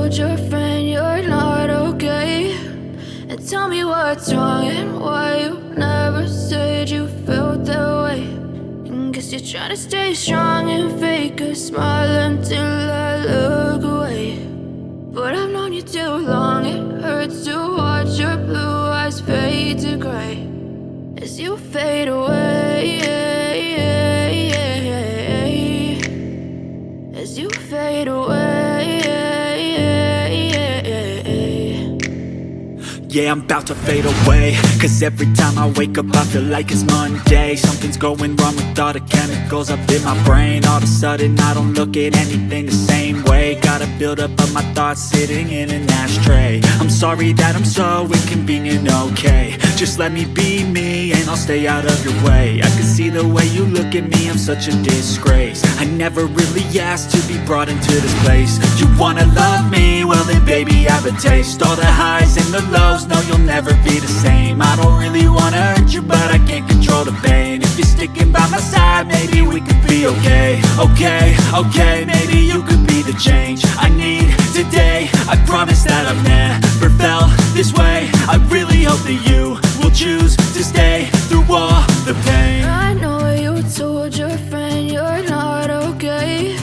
told your friend you're not okay, and tell me what's wrong and why you never said you felt that way. And guess you're trying to stay strong and fake a smile until I look away. But I've known you too long, it hurts to watch your blue eyes fade to gray as you fade away, as you fade away. Yeah, I'm about to fade away, cause every time I wake up I feel like it's Monday. Something's going wrong with all the chemicals up in my brain. All of a sudden I don't look at anything the same way. Got a build up of my thoughts sitting in an ashtray. I'm sorry that I'm so inconvenient, okay. Just let me be me and I'll stay out of your way. I can see the way you look at me, I'm such a disgrace. I never really asked to be brought into this place. You wanna love me? Well then baby have a taste. All the highs and the lows, no, you'll never be the same. I don't really wanna hurt you, but I can't control the pain. If you're sticking by my side, maybe we could be okay. Okay, maybe you could be the change I need today. I promise that I've never felt this way. I really hope that you will choose to stay through all the pain. I know you told your friend you're not okay,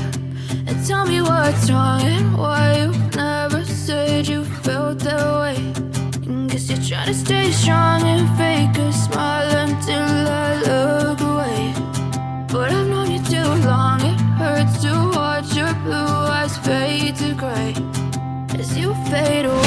and tell me what's wrong and why you never said you felt that way. Guess you're trying to stay strong and fake a smile until I look away. But I've known you too long, it hurts to watch your blue eyes fade to gray as you fade away.